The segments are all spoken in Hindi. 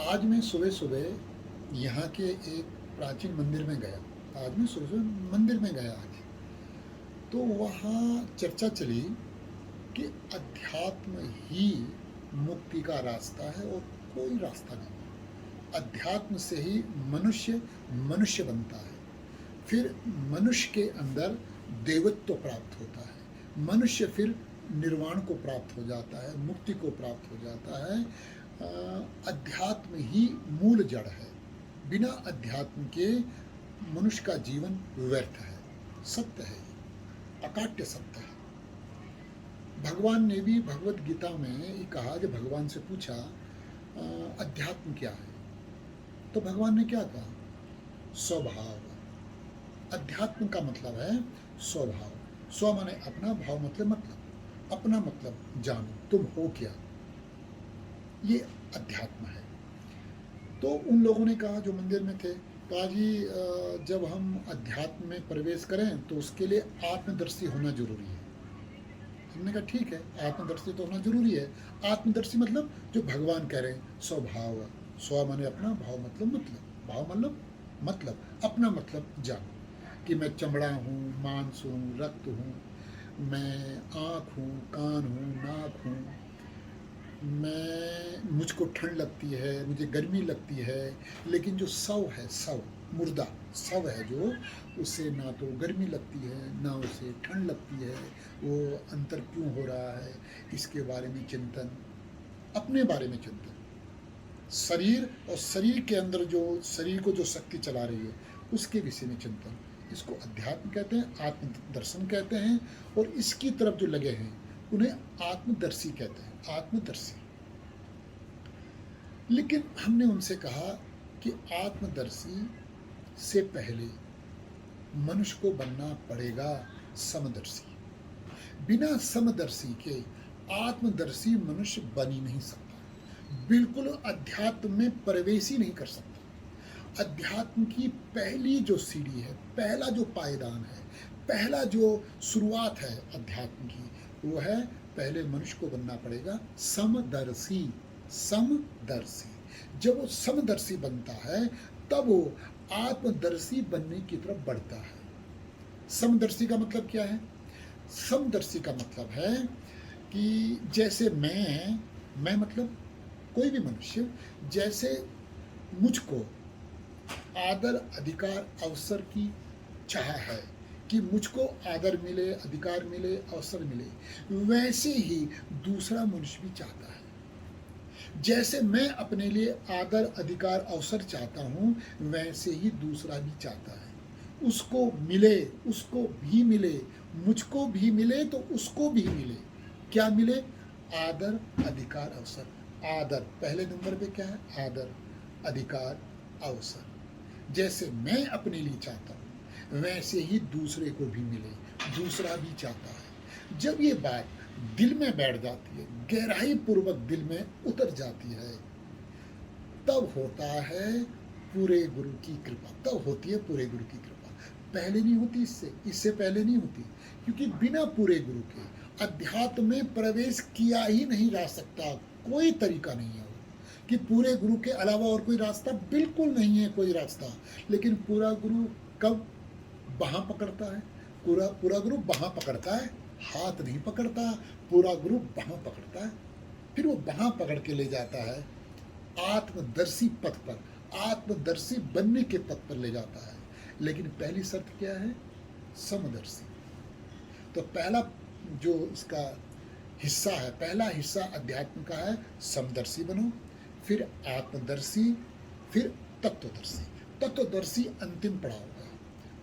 आज मैं सुबह-सुबह यहाँ के एक प्राचीन मंदिर में गया। आज मैं सुबह-सुबह मंदिर में गया आज। तो वहाँ चर्चा चली कि अध्यात्म ही मुक्ति का रास्ता है और कोई रास्ता नहीं। अध्यात्म से ही मनुष्य मनुष्य बनता है। फिर मनुष्य के अंदर देवत्व प्राप्त होता है। मनुष्य फिर निर्वाण को प्राप्त हो जाता है, मुक्ति को प्राप्त हो जाता है। अध्यात्म ही मूल जड़ है। बिना अध्यात्म के मनुष्य का जीवन व्यर्थ है। सत्य है, अकाट्य सत्य है। भगवान ने भी भगवत गीता में ये कहा, जब भगवान से पूछा अध्यात्म क्या है, तो भगवान ने क्या कहा? स्वभाव। अध्यात्म का मतलब है स्वभाव। स्व माने अपना, भाव मतलब अपना मतलब जानो, तुम हो क्या, ये अध्यात्म है। तो उन लोगों ने कहा जो मंदिर में थे, कहा जी जब हम अध्यात्म में प्रवेश करें तो उसके लिए आत्मदर्शी होना जरूरी है। हमने कहा ठीक है, आत्मदर्शी तो होना जरूरी है। आत्मदर्शी मतलब जो भगवान कह रहे हैं, स्वभाव। स्व माने अपना, भाव मतलब अपना मतलब जानो कि मैं चमड़ा हूँ, मांस हूँ, रक्त हूँ, मैं आँख हूँ, कान हूँ, नाक हूँ, मुझको ठंड लगती है, मुझे गर्मी लगती है। लेकिन जो शव है, शव मुर्दा शव है जो, उसे ना तो गर्मी लगती है ना उसे ठंड लगती है। वो अंतर क्यों हो रहा है, इसके बारे में चिंतन, अपने बारे में चिंतन। शरीर और शरीर के अंदर जो शरीर को जो शक्ति चला रही है, उसके विषय में चिंतन। इसको अध्यात्म कहते हैं, आत्मदर्शन कहते हैं। और इसकी तरफ जो लगे हैं उन्हें आत्मदर्शी कहते हैं, आत्मदर्शी। लेकिन हमने उनसे कहा कि आत्मदर्शी से पहले मनुष्य को बनना पड़ेगा समदर्शी। बिना समदर्शी के आत्मदर्शी मनुष्य बन ही नहीं सकता। बिल्कुल अध्यात्म में प्रवेश ही नहीं कर सकता। अध्यात्म की पहली जो सीढ़ी है, पहला जो पायदान है, पहला जो शुरुआत है अध्यात्म की, वो है पहले मनुष्य को बनना पड़ेगा समदर्शी। समदर्शी जब वो समदर्शी बनता है तब वो आत्मदर्शी बनने की तरफ बढ़ता है। समदर्शी का मतलब क्या है? समदर्शी का मतलब है कि जैसे मैं मतलब कोई भी मनुष्य, जैसे मुझको आदर, अधिकार, अवसर की चाह है कि मुझको आदर मिले, अधिकार मिले, अवसर मिले, वैसे ही दूसरा मनुष्य भी चाहता है। जैसे मैं अपने लिए आदर, अधिकार, अवसर चाहता हूँ, वैसे ही दूसरा भी चाहता है। उसको मिले, उसको भी मिले, मुझको भी मिले तो उसको भी मिले। क्या मिले? आदर, अधिकार, अवसर। आदर पहले नंबर पे क्या है? आदर, अधिकार, अवसर। जैसे मैं अपने लिए चाहता हूँ, वैसे ही दूसरे को भी मिले, दूसरा भी चाहता है। जब ये बात दिल में बैठ जाती है, गहराई पूर्वक दिल में उतर जाती है, तब होता है पूरे गुरु की कृपा। तब होती है पूरे गुरु की कृपा। पहले नहीं होती, इससे पहले नहीं होती। क्योंकि बिना पूरे गुरु के अध्यात्म में प्रवेश किया ही नहीं जा सकता। कोई तरीका नहीं है कि पूरे गुरु के अलावा और कोई रास्ता बिल्कुल नहीं है, कोई रास्ता। लेकिन पूरा गुरु कब बाहाँ पकड़ता है? पूरा गुरु बाहाँ पकड़ता है, हाथ नहीं पकड़ता। पूरा गुरु बाहाँ पकड़ता है, फिर वो बाहाँ पकड़ के ले जाता है आत्मदर्शी पथ पर, आत्मदर्शी बनने के पथ पर ले जाता है। लेकिन पहली शर्त क्या है? समदर्शी। तो पहला जो इसका हिस्सा है, पहला हिस्सा अध्यात्म का है, समदर्शी बनो। फिर आत्मदर्शी, फिर तत्वदर्शी। तत्वदर्शी अंतिम पड़ाव है।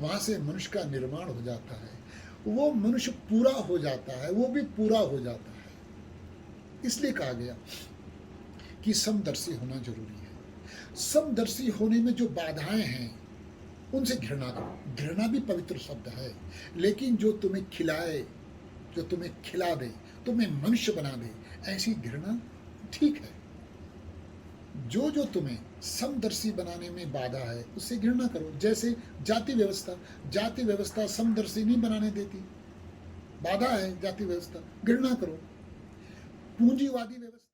वहाँ से मनुष्य का निर्माण हो जाता है। वो मनुष्य पूरा हो जाता है, वो भी पूरा हो जाता है। इसलिए कहा गया कि समदर्शी होना जरूरी है। समदर्शी होने में जो बाधाएं हैं, उनसे घृणा करो। घृणा भी पवित्र शब्द है, लेकिन जो तुम्हें खिलाए, जो तुम्हें खिला दे, तुम्हें मनुष्य बना दे, ऐसी घृणा ठीक है। जो जो तुम्हें समदर्शी बनाने में बाधा है, उससे घृणा करो। जैसे जाति व्यवस्था, जाति व्यवस्था समदर्शी नहीं बनाने देती, बाधा है जाति व्यवस्था, घृणा करो। पूंजीवादी व्यवस्था